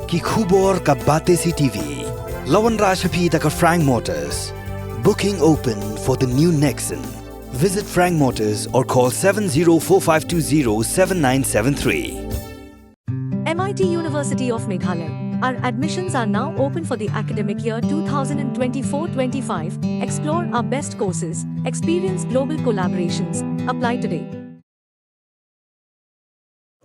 ki khubor ka bate CTV. Lawan Rashapi taka Frank Motors. Booking open for the new Nexon. Visit Frank Motors or call 7045207973. MIT University of Meghalaya. Our admissions are now open for the academic year 2024-25. Explore our best courses, experience global collaborations. Apply today.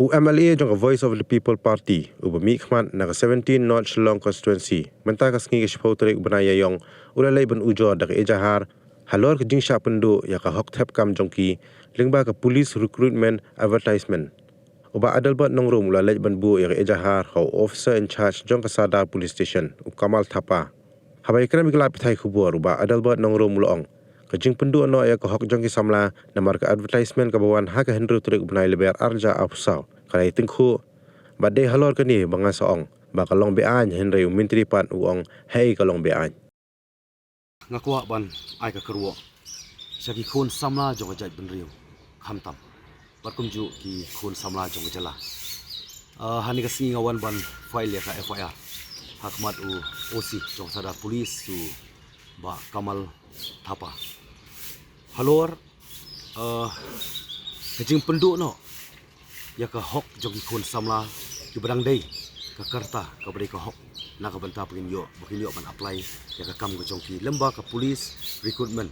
UMLA jong Voice of the People Party ubami khman na 17 North Shillong constituency menta ka sngi shpautre ubanaya yong ulalay ban ujo dak ejahar halor ka jingsha pendu ya ka hok thep kam jongki lingba ka police recruitment advertisement uba adalbat nongrum ulalay ban bu ya ka ejahar ho officer in charge jong ka Sadar police station Kamal Thapa habai kram igla pithai khubur uba adalbat nongrum ulong ka jing pendu no ya ka hok jongki samla namar ka advertisement ka bawan ha ka hendru trek ubnai leber arja afsau kalai tingku badai halor kani banga saong ba kalong bean henry menteri pan uong hei kalong bean ngakwa ban ai ka kerwo sagi khun samla jong jai ben riu khamtam barkum ju ki khun samla jong jala hani ka singi ngawan ban file ka FIR hakmat u OC jong Sadar police su ba Kamal Thapa halor kajing pendu no ya ka hok jogi khun samla ki barang dei ka karta ka bari ka hok na ka banta pagin yo ban apply ya ka kam go jongki lemba ka police recruitment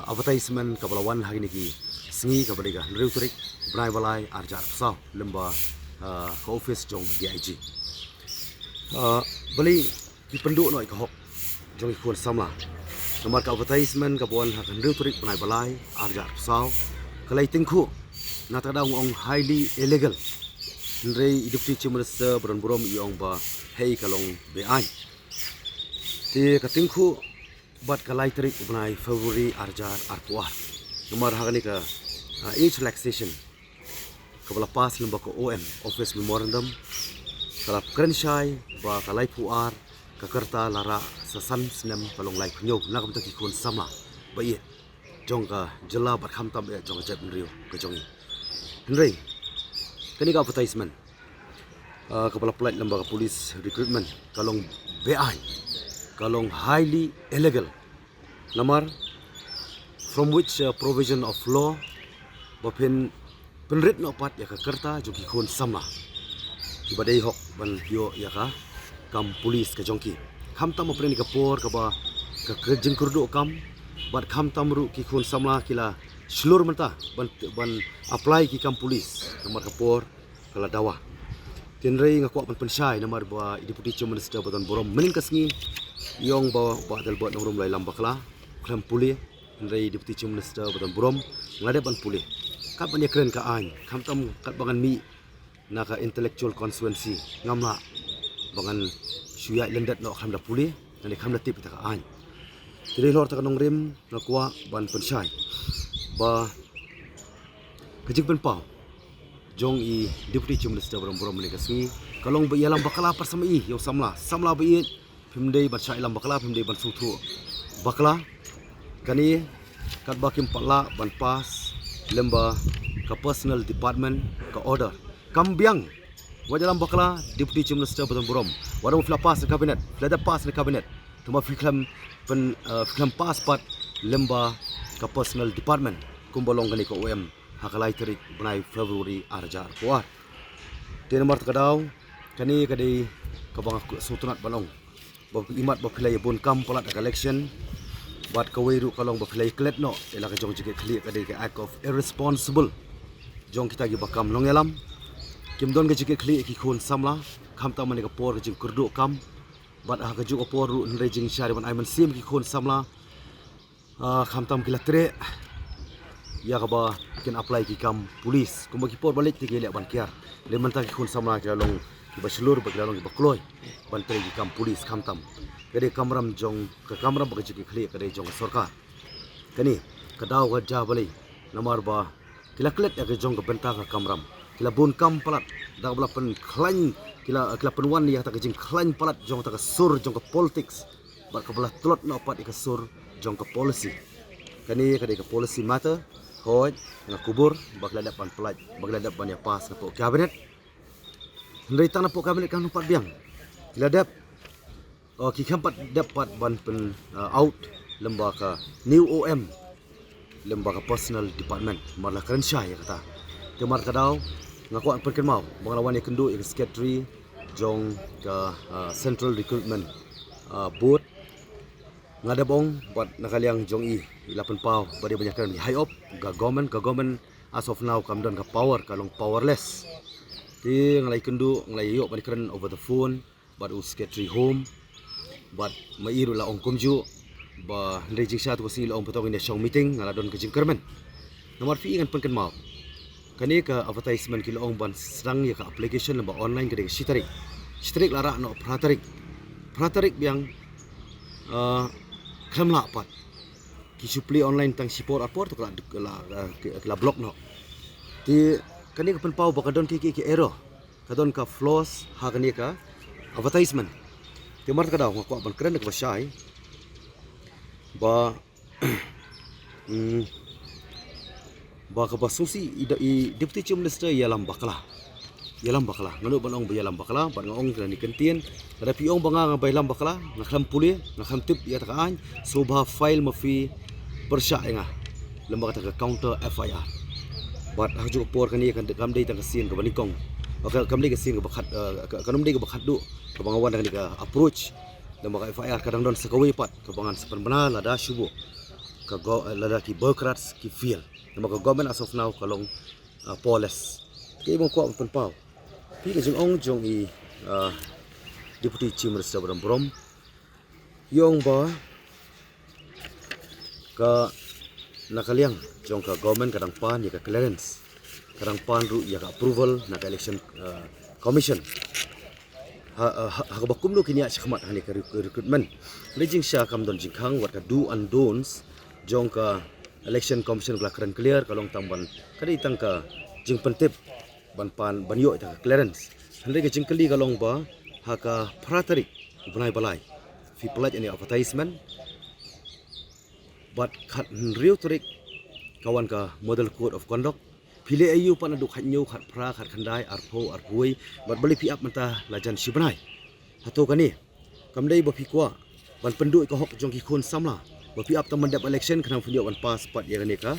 advertisement ka balawan hagini ki sngi ka bari ka riu turik brai balai arja sa lemba ka office jong DIG bali ki pendu no ka hok jogi khun samla nomor ka advertisement ka bon hakan riu turik brai balai arja sa kalai tingku na tada ong highly illegal nrei deputy chief minister bron brom iong ba hei kalong beai ti katingkhu bat kalai tarik ubnai February arjar arpuar nomor hagani ka age relaxation kabala pas lemba ko OM office memorandum kala krenshai ba kalai puar ka kerta lara sasan snem kalong lai khnyog na kam taki khon sama ba ye jong ka jela bat kham tam e jong jat rio ka jong Henry, kini ka advertisement kepala plate lembaga police recruitment kalong BI kalong highly illegal lamar from which provision of law bapin penrit no pat ya ka kerta joki khon samla ki badai hok ban yo ya ka kam police ka jongki kham tam apre ni ka por ka ba ka kerjeng kurdo kam bat kham tam ru ki khon samla kila seluruh menta ban apply ki kam polis nomor kapor kala dawa tinrei ngakwa ban pensai nomor ba deputy chief minister badan borom mening kasngi yong ba dal bot nongrum lai lam bakla kram puli tinrei deputy chief minister badan borom ngade ban puli kat ban yakren ka an kam tam kat bangan mi na ka intellectual constituency ngamla bangan suya lendat no kham da puli nani kham da tip ta ka an tinrei lor ta nongrim ngakwa ban pensai ba kejik ben pau jong I deputy chief minister borom legasi kalong ba yalam bakala persama I yo samla ba I pimdei ban syai lam bakala pimdei ban suthu bakala kani kat bakim pala ban pas lemba ka personal department ka order kambiang wajalam bakala deputy chief minister borom warung fla pas kabinet fla pas kabinet tuma fiklam pen fiklam pas pat lemba ka personal department kumbalong kani ko OM hakalai tarik benai February arjar kuar ti nomor kadau kani kadai kabang sutunat balong ba imat ba philai bon kam palat election bat kawiru kalong ba philai klet no ela ka jong jike khli kadai ka act of irresponsible jong kita gi bakam longelam kim don ga jike khli ki khon samla kham ta mani ka por jing kurdu kam bat ha ka juk por ru nrei jing shari ban aiman sim ki khon samla kham tam kila tre ya kaba kin apply ki kam police kuma ki por balik ti gele ban kiar le man ta ki khun samla ki long ki baslur ba long ki bakloi ban tre ki kam police kham tam gade kamram jong ka kamram ba ki khli kade jong sarkar kani kadaw ga ja bali namar ba kila klet ya ke jong ka benta ka kamram kila bun kam palat da bla pen klan kila pen wan ya ta ka jing klan palat jong ta ka sur jong ka politics ba ka bla tulot no pat ka sur jong ka policy kani kade ka policy matter hoj na kubur bagla dapan pelat bagla dapan ya pas na po cabinet Dari tanah pok kabinet kan empat biang. Ladap ki kampat dapat ban pen out lembaga new OM lembaga personal department marlah keren syai ya kata. Kemar kadau ngakuan perken mau mengelawan yang kendu yang secretary jong ke central recruitment board ngadabong buat nakaliang jong i 8 pau bari banyak kan high up government as of now kam don ka power kalong powerless ti ngalai kendu ngalai yok bari keren over the phone but secretary home but mairu la ong kumju ba ndai jingsa tu si la ong potong ini show meeting ngala don ke jingkermen nomor fi ngan penken mau kani ka advertisement ki la ong ban serang ya ka application lamba online ke shitarik lara no pratarik yang kamla pat ki supli online tang sipor apor tu kala blog no ti kani ka penpau bakadon ki error kadon ka flaws ha kani ka advertisement ti mar kada ko ban keren ka syai ba ba ka basusi i deputy chief minister yalam bakla nganu banong ba yalam bakla ban ngong ni kentien ada piong banga nga bailam bakla ngakam puli ngakam tip ya takaan sobha file mafi persya nga lembaga ta counter FIR bat haju por kani kan kam dei ta kasin ka banikong kam dei kasin ka bakhat kanum dei ka bakhat du ka bangawan kani ka approach lembaga FIR kadang don sakawi pat ka bangan sepen benar lada syubu ka lada ki bureaucrats ki feel lembaga government as of now kalong polis kay mo ko pun pau pi ka jong i deputy chief minister Brom yong ba ka nakaliang jong ka government kadang pan ya ka clearance kadang pan ru ya ka approval na ka election commission ha bakum lu kinya chkhmat hani ka recruitment lejing sha kam don jingkhang wat ka do and don'ts jong ka election commission kala keren clear kalong tamban kadi tang ka jing pentip ban pan ban yo ta clearance hande ke jingkali kalong ba ha ka pratarik bunai balai fi pledge any advertisement but khat riu turik kawan ka model code of conduct pile ayu pan aduk khanyo khat pra khat khandai arpho arpui bat bali pi up menta lajan sibanai hato kani kamdai ba fi kwa ban pendu ka hok jong ki khun samla ba pi up tam mandap election khanang funyo ban pass pat ya kani ka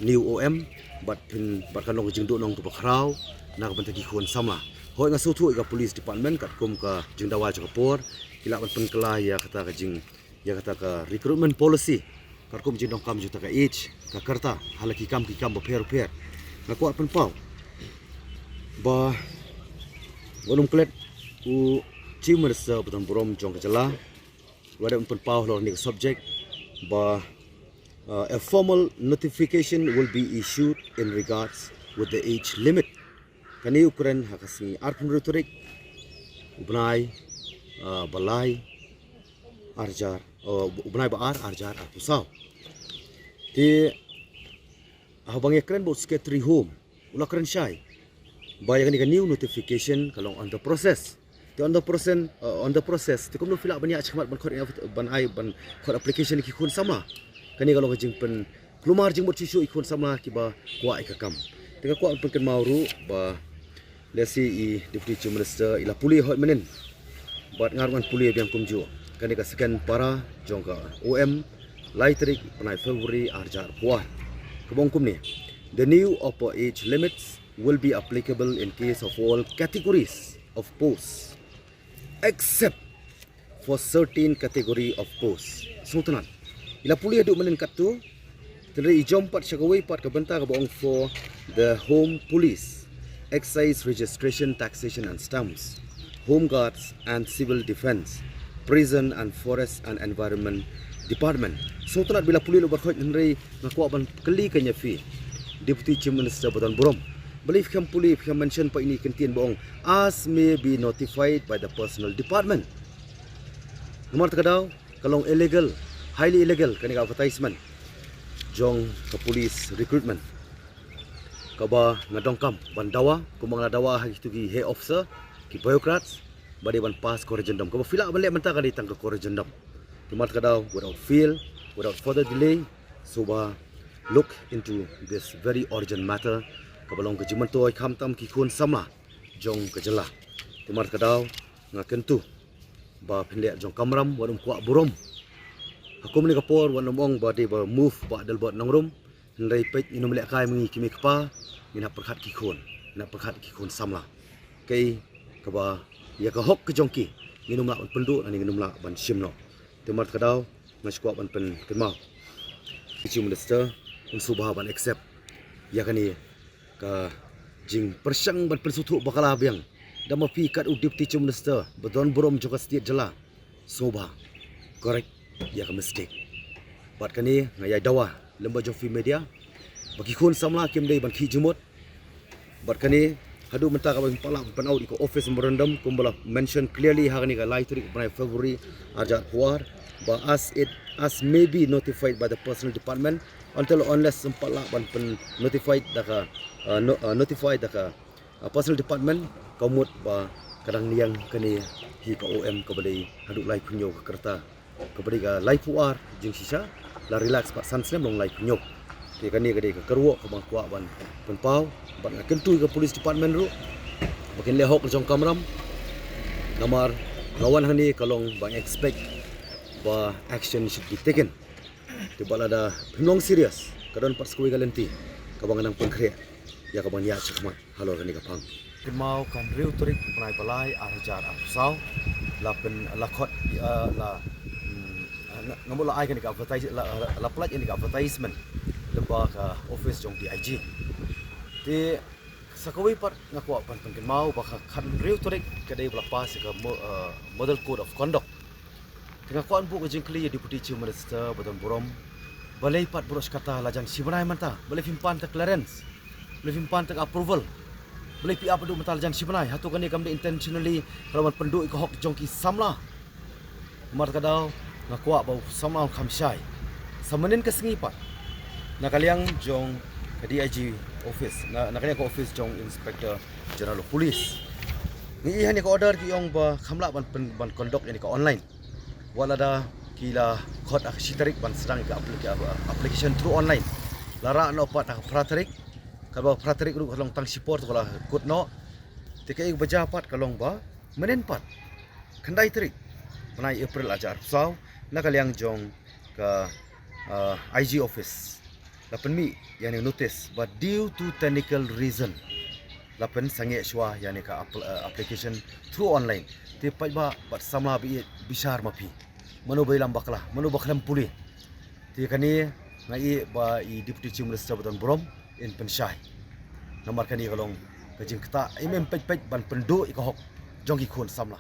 new OM bat pin bat kanong jingdo nong tu bakrau nak ban ki khun samla hoi nga sotu ka police department kat kum ka jingdawal chakapor kila ban penkela ya kata ka jing ya kata ka recruitment policy karkum jindong kam juta ka age ka karta halaki kam ki kam ba per na kuat pen pau ba walum klet u chief minister Bram Brom jong ka jala wada pen pau lor ni subject ba a formal notification will be issued in regards with the age limit kani ukuran hakasi arpun retorik ubnai balai arjar ubnai ba arjar pusau ti habang ekran bo secretary home ula keren syai bayang ni new notification kalong on the process ti on the process ti kum no fila banyak chkhmat ban khot ban khot application ki khun sama kani kalong jing pen klumar jing bot chisu ikun sama ki ba kwa ikakam ti ka kwa pen mauru ba lesi i deputy chief minister ila puli hot menen bat ngarwan puli biang kumju kani ka second para jongka OM Laitrik penai February arjar puah kebongkum ni the new upper age limits will be applicable in case of all categories of posts except for certain category of posts sultanat ila puli aduk menen kat tu tendri jompat syakawai pat ka benta ka boong for the home police excise registration taxation and stamps home guards and civil defense prison and forest and environment department sultanat bila puli lo berkhot henry ngakwa ban keli kanya fi deputy chief minister Bram Brom believe kam puli kam mention pa ini kentien boong as may be notified by the personal department nomor takadaw kalong illegal highly illegal kani ka advertisement jong ka police recruitment kaba ngadongkam ban dawa kumang dawa itu ki head officer ki bureaucrats badi ban pass corrigendum kaba fila ban le menta ka ditang ka corrigendum timat kadaw without fail without further delay suba look into this very urgent matter kabalong ka jimantoy khamtam ki khun samla jong ka jala Timar kadau ngaken tu ba pendek jong kamram wan kuak burom. Hakum ni kapor wan ong ba de ba move ba dal bot nongrum ndai pek inum lek kai mengi kimi kapa mina perkhat ki khon samla. Kei kaba ya ka hok ke jongki nginum la penduk ani nginum la ban simno. Timar kadau ngas kuak ban pen kemau. Chief Minister unsubah ban accept ya kani ka jing persang ban persutu bakala biang dama pi kat Deputy Chief Minister Badon Burom juga setiap jela soba correct ya ka mistake bat kani ngaya dawa lemba jofi media bagi khun samla kim dei ban khi jumut bat kani hadu menta ka ban pala ban out ko office memorandum kumbala mention clearly ha kani ka lai trik by February arjat puar ba as maybe notified by the personal department until unless sempala ban notified daka notified daka personal department kamut ba kadang niang kani hi ka OM ka badai haduk lai punyo ka kerta ka badai ka lai puar jing sisa la relax pa sansem long lai punyo ti kani ka dei ka kerwo ka bang kwa ban penpau ban kentu ka police department ru makin le hok jong kamram namar lawan hani kalong bang expect ba action should be taken ti bala da pinong serious kadon pas kuwi galenti ka bang nang pengkre ya ka bang ya chakmat halo kani ka pang mau kan riu turik penai balai arjar afsau lapen lakot la ngamula ai kan ka advertise la plat ini ka advertisement leba ka office jong DIG ti sakawi pat ngakwa pan pengkin mau baka kan riu turik kadai belapas ka model code of conduct tengah kuan bu ka jingkli Deputy Chief Minister Badon Burom balai pat buros kata lajang sibanai manta balai fimpan tak clearance balai fimpan tak approval boleh pi apa duk mental jang sibanai hatu kan dia kam intentionally kalau man penduk iko hok jongki samla mar kadau ngakwa bau samla kam syai samanin ke sengipat nak kaliang jong ke DIG office nak kaliang ke office jong Inspector General Police ni hani ko order ki yong ba khamla ban conduct ini ke online wala da kila khot ak sitarik ban sedang ke application through online lara no pat ak pratarik kalau pratarik ru kalong tang support kalau kut no tikai baca pat kalong ba menen pat kandai trik penai April ajar sau nak kaliang jong ke IG office lapen mi yang notice but due to technical reason lapen sange shwa yani ka application through online ti pai ba bat sama bi bisar mapi manu bailam bakla manu baklam puli ti kani ngai ba I Deputy Chief Minister Badon Burom in pensyai nomor kani kalong kajing kata imem pej ban penduk iko hok jongki khun samla